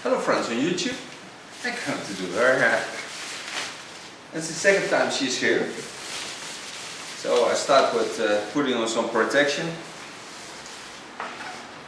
Hello friends on YouTube. I come to do her hair. It's the second time she's here. So I start with putting on some protection.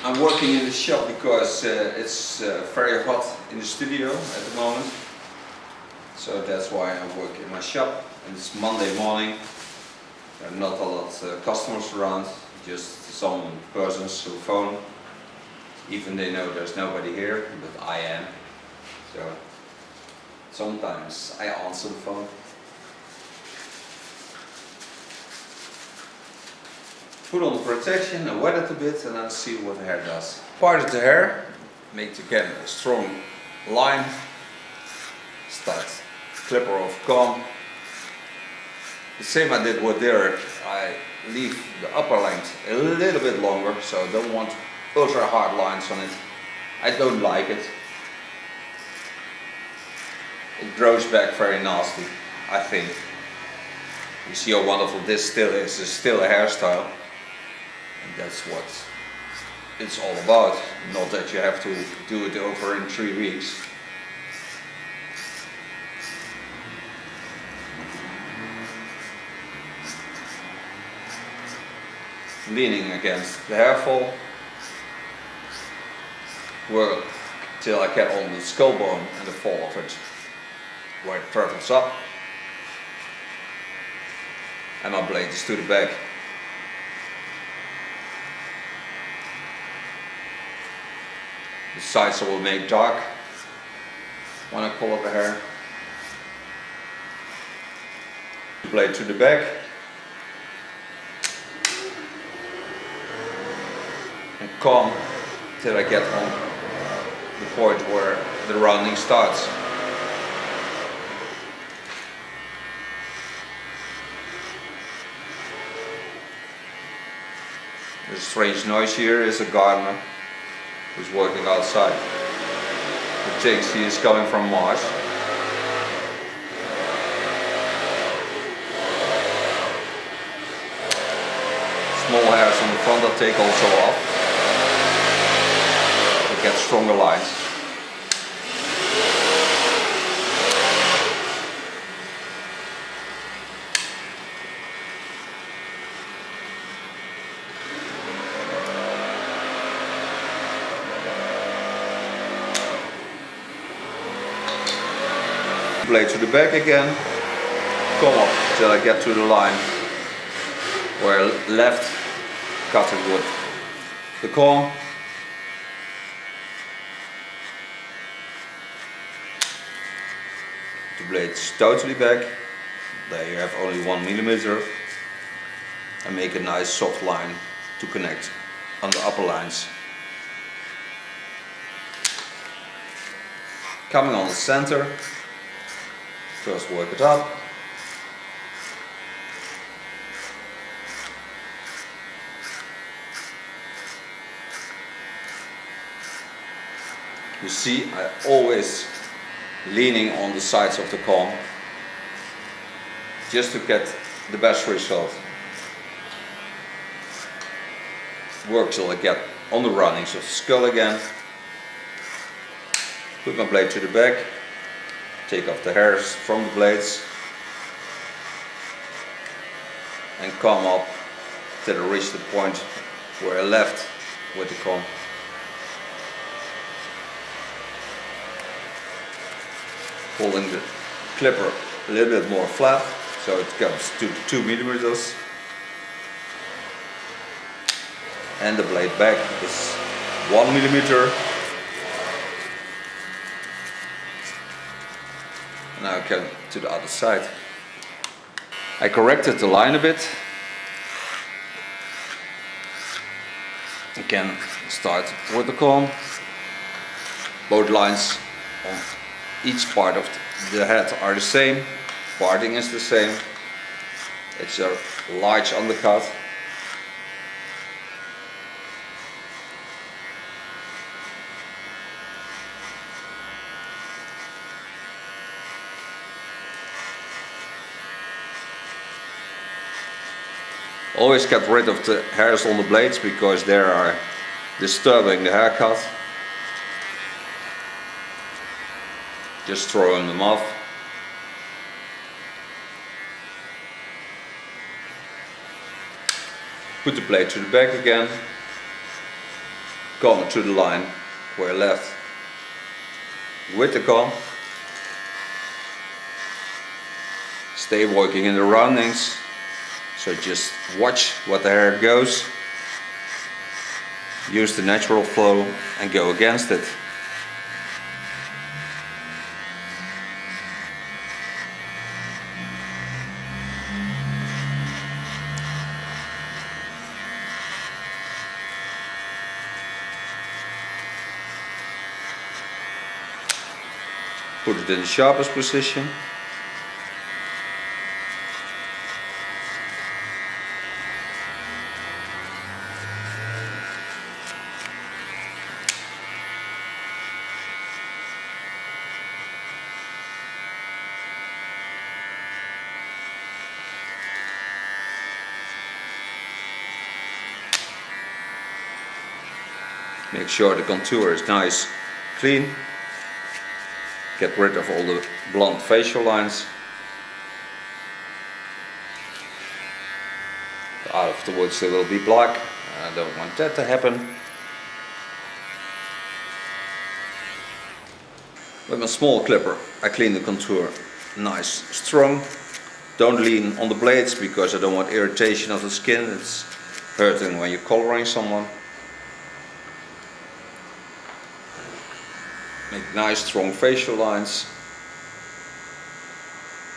I'm working in the shop because it's very hot in the studio at the moment. So that's why I work in my shop. And it's Monday morning. There are not a lot of customers around, just some persons who phone. Even they know there's nobody here, but I am. So sometimes I answer the phone. Put on the protection and wet it a bit and then see what the hair does. Part of the hair, make again a strong line. Start clipper of comb. The same I did with Derek. I leave the upper length a little bit longer, so I don't want ultra hard lines on it. I don't like it. It grows back very nasty, I think. You see how wonderful this still is. It's still a hairstyle. And that's what it's all about. Not that you have to do it over in 3 weeks. Leaning against the hair fall. Work till I get on the skull bone and the fall of it, where it travels up. And my blade is to the back. The sides I will make dark when I color the hair. Blade to the back. And comb till I get on the point where the rounding starts. The strange noise here is a gardener who's working outside. He thinks he is coming from Mars. Small hairs on the front I take also off. Get stronger lines. Blade to the back again. Come up till I get to the line where left cut it with the comb. The blade is totally back. There you have only 1 millimeter. And make a nice soft line to connect on the upper lines. Coming on the center. First work it up. You see, I always leaning on the sides of the comb just to get the best result. Work till I get on the runnings of the skull again. Put my blade to the back, take off the hairs from the blades and come up till I reach the point where I left with the comb. Holding the clipper a little bit more flat, so it comes to 2 millimeters. And the blade back is 1 millimeter. Now I come to the other side. I corrected the line a bit. Again, start with the comb. Both lines on each part of the head are the same, parting is the same. It's a large undercut. Always get rid of the hairs on the blades because they are disturbing the haircut. Just throwing them off. Put the blade to the back again. Comb to the line where left with the comb. Stay working in the roundings, so just watch what the hair goes. Use the natural flow and go against it. Put it in the sharpest position. Make sure the contour is nice, clean. Get rid of all the blonde facial lines. Afterwards they will be black. I don't want that to happen. With my small clipper I clean the contour nice, strong. Don't lean on the blades because I don't want irritation of the skin. It's hurting when you're coloring someone. Make nice strong facial lines.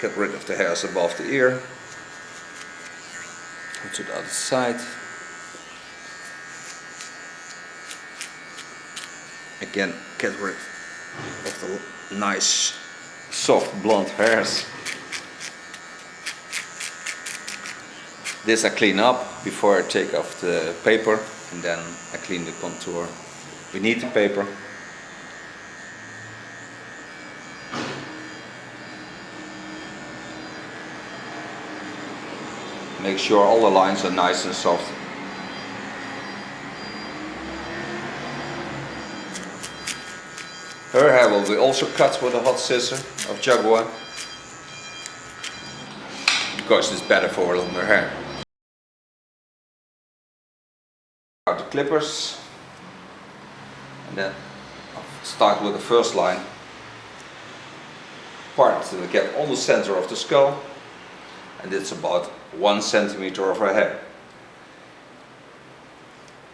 Get rid of the hairs above the ear. Go to the other side. Again, get rid of the nice soft blonde hairs. This I clean up before I take off the paper, and then I clean the contour beneath the paper. Make sure all the lines are nice and soft. Her hair will be also cut with a hot scissor of Jaguar, because it's better for longer hair. Out the clippers, and then I'll start with the first line. Part to get on the center of the skull, and it's about 1 centimeter of her hair.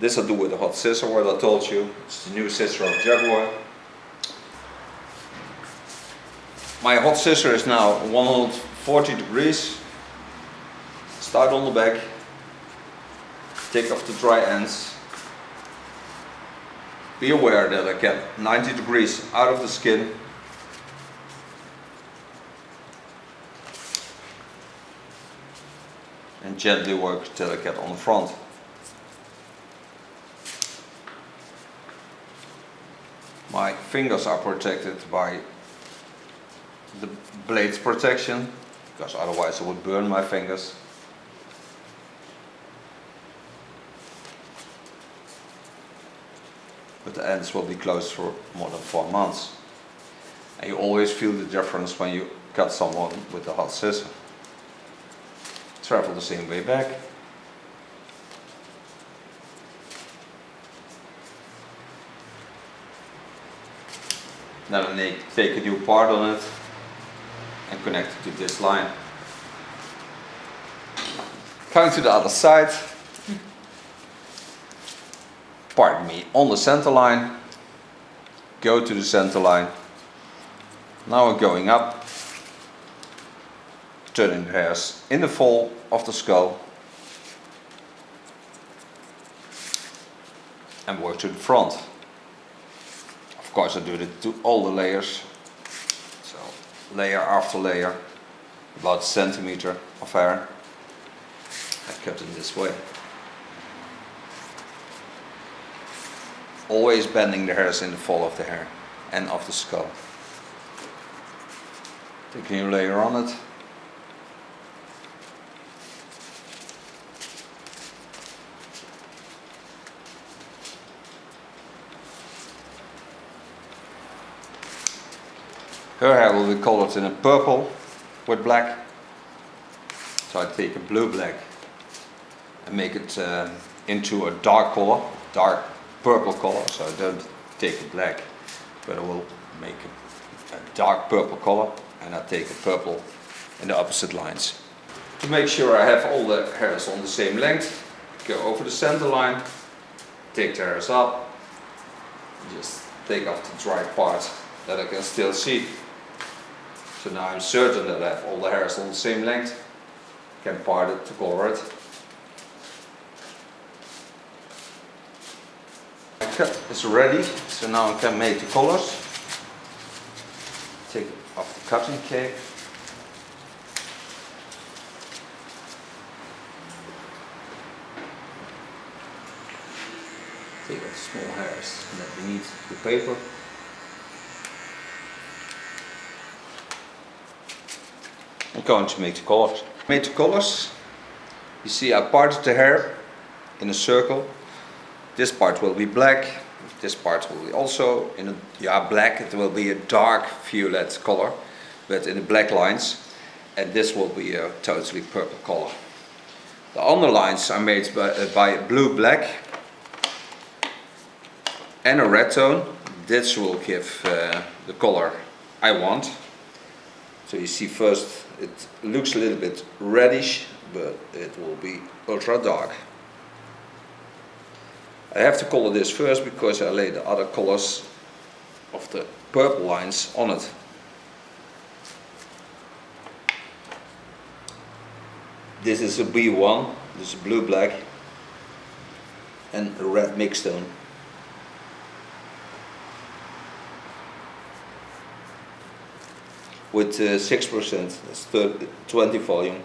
This I do with a hot scissor, what I told you. It's the new scissor of Jaguar. My hot scissor is now 140 degrees. Start on the back. Take off the dry ends. Be aware that I get 90 degrees out of the skin. And gently work till I get on the front. My fingers are protected by the blades protection, because otherwise I would burn my fingers. But the ends will be closed for more than 4 months. And you always feel the difference when you cut someone with a hot scissor. Travel the same way back. Then I take a new part on it and connect it to this line. Coming to the other side. Pardon me, on the center line. Go to the center line. Now we're going up. Turning the hairs in the fall of the skull and work to the front. Of course I do it to all the layers, so layer after layer, about a centimeter of hair. I cut it this way. Always bending the hairs in the fall of the hair and of the skull. Take a new layer on it. Her hair will be colored in a purple with black. So I take a blue black and make it into a dark color, dark purple color. So I don't take a black, but I will make a dark purple color, and I take a purple in the opposite lines. To make sure I have all the hairs on the same length, go over the center line, take the hairs up, just take off the dry part that I can still see. So now I'm certain that I have all the hairs on the same length, can part it to color it. My cut is ready, so now I can make the colors. Take off the cutting cape. Take out the small hairs that beneath the paper. I'm going to make the colors. Made the colors. You see I parted the hair in a circle. This part will be black. This part will be also in a black. It will be a dark violet color, but in the black lines. And this will be a totally purple color. The underlines are made by blue black and a red tone. This will give the color I want. So you see first it looks a little bit reddish, but it will be ultra dark. I have to color this first because I lay the other colors of the purple lines on it. This is a B1, this is blue black and a red mixed tone. With 6%, that's 20 volume.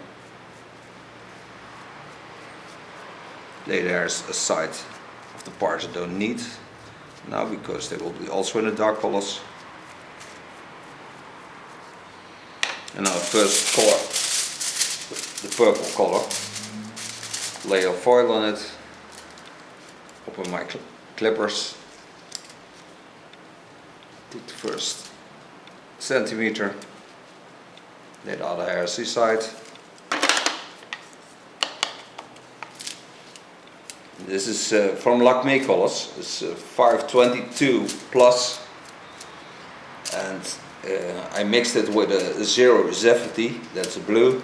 Lay the hairs aside of the parts I don't need now because they will be also in the dark colors. And now first color the purple color. Lay a foil on it. Open my clippers. Take the first centimeter. Lay the other hairs aside. This is from Lakme Colors. It's 522 plus, and I mixed it with a 070. That's a blue.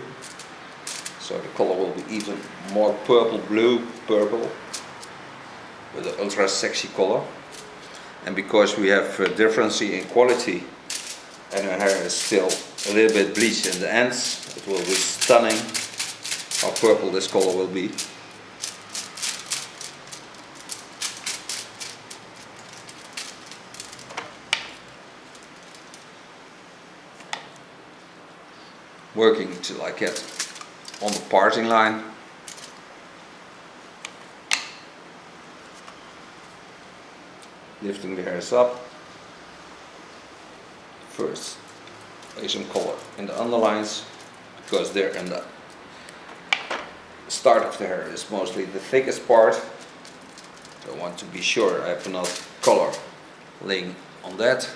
So the color will be even more purple, blue, purple, with an ultra sexy color. And because we have a difference in quality, and her hair is still a little bit bleached in the ends, it will be stunning how purple this color will be. Working till I get on the parting line. Lifting the hairs up. First, lay some color in the underlines because they're in the start of the hair is mostly the thickest part. So I want to be sure I have enough color laying on that.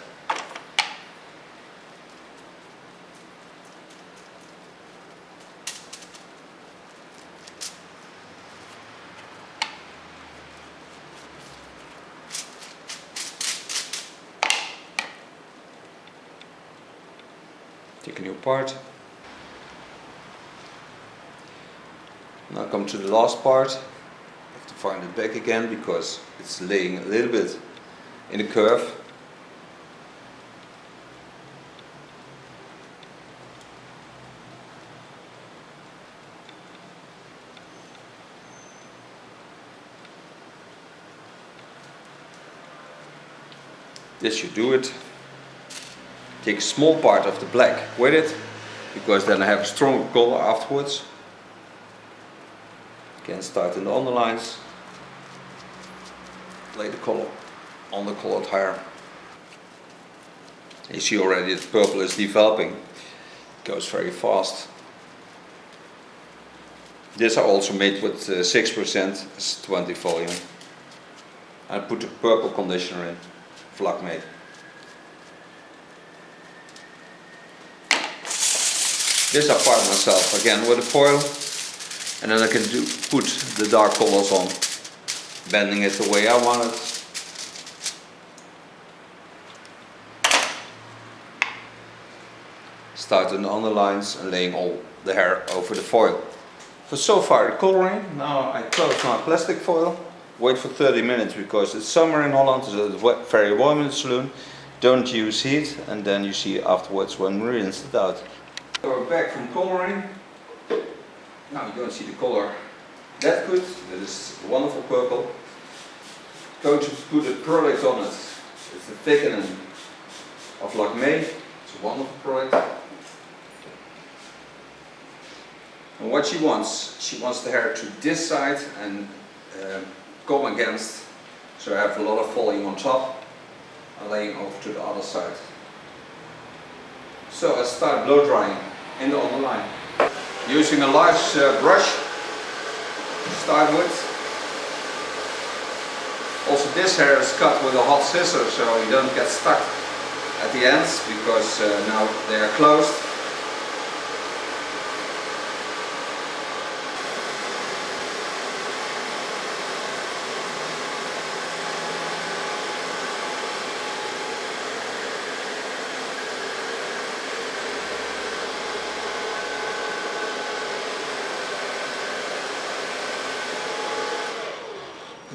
Take a new part. Now come to the last part. I have to find it back again because it's laying a little bit in a curve. This should do it. Take a small part of the black with it, because then I have a stronger color afterwards. Again, start in the underlines. Lay the color on the colored hair. You see already the purple is developing. It goes very fast. This I also made with 6%, it's 20 volume. I put the purple conditioner in, Lakme. This I part myself again with a foil, and then I can put the dark colors on, bending it the way I want it. Start on the underlines and laying all the hair over the foil. So far the coloring. Now I close my plastic foil, wait for 30 minutes because it's summer in Holland, so it's very warm in the saloon. Don't use heat, and then you see afterwards when we rinse it out. So we're back from coloring. Now you don't see the color that good. That is wonderful purple. Going to put a product on it. It's a thickening of Lakme. It's a wonderful product. And what she wants the hair to this side and comb against, so I have a lot of volume on top and laying over to the other side. So I start blow drying in the underline. Using a large brush to start with. Also this hair is cut with a hot scissor, so you don't get stuck at the ends because now they are closed.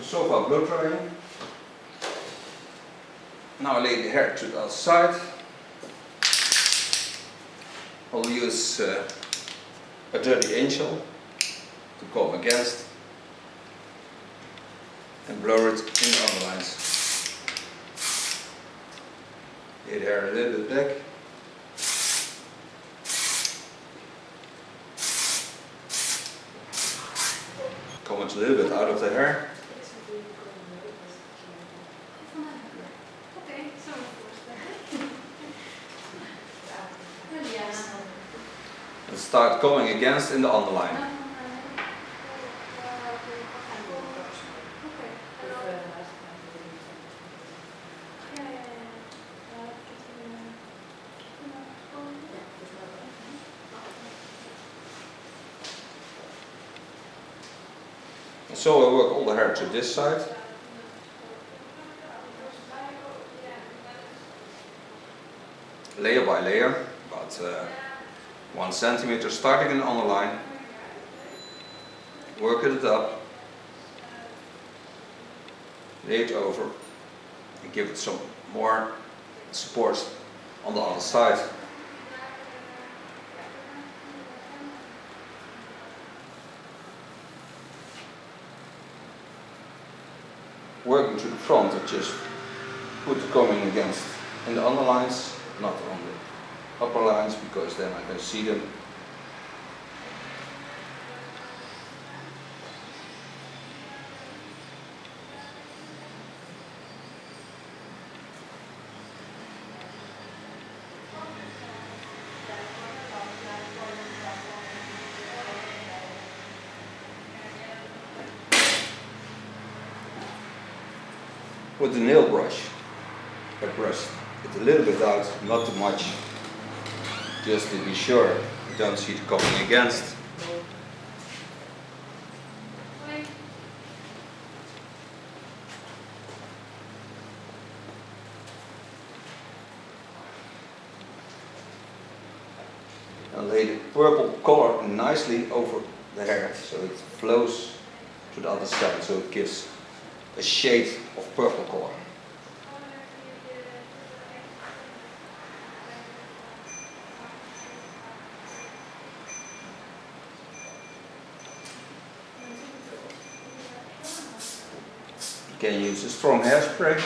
So far blow drying. Now I lay the hair to the other side. I'll use a dirty angel to comb against and blow it in the underlines. Lay the hair a little bit back. Comb it a little bit out of the hair. And start coming against in the underline. And so I work all the hair to this side. Layer by layer, about 1 centimeter, starting in the underline, work it up, lay it over, and give it some more support on the other side. Working to the front, I just put the combing against in the underlines, not on the upper lines, because then I can see them. With the nail brush, I brush it a little bit out, not too much, just to be sure you don't see it coming against. And lay the purple color nicely over the hair so it flows to the other side, so it gives a shade of purple color. You can use a strong hairspray.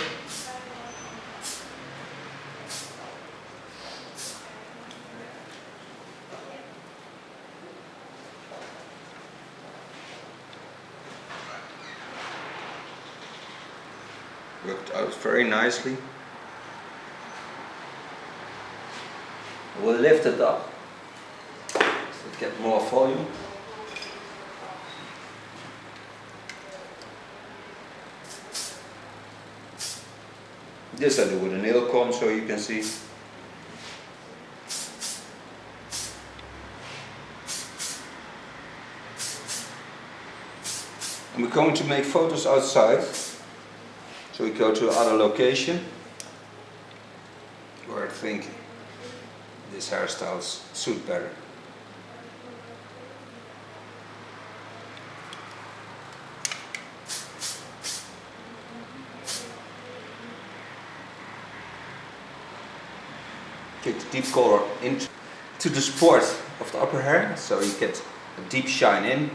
Worked out very nicely. We'll lift it up so it gets more volume. This I do with a nail comb so you can see. And we're going to make photos outside. So we go to another location where I think these hairstyles suit better. Get the deep color into the support of the upper hair, so you get a deep shine in.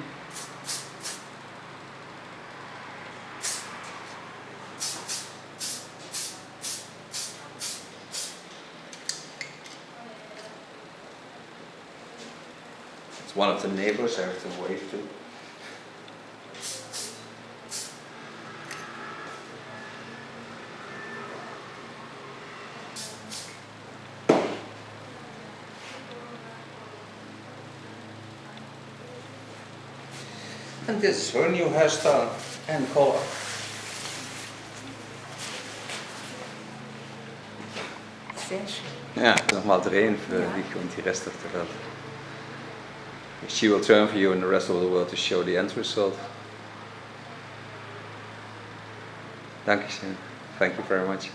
It's one of the neighbors I have to wave to. And this is her new hairstyle and color. Sehr schön. Ja, nochmal drehen für die rest of the world. She will turn for you in the rest of the world to show the end result. Dankeschön. Thank you very much.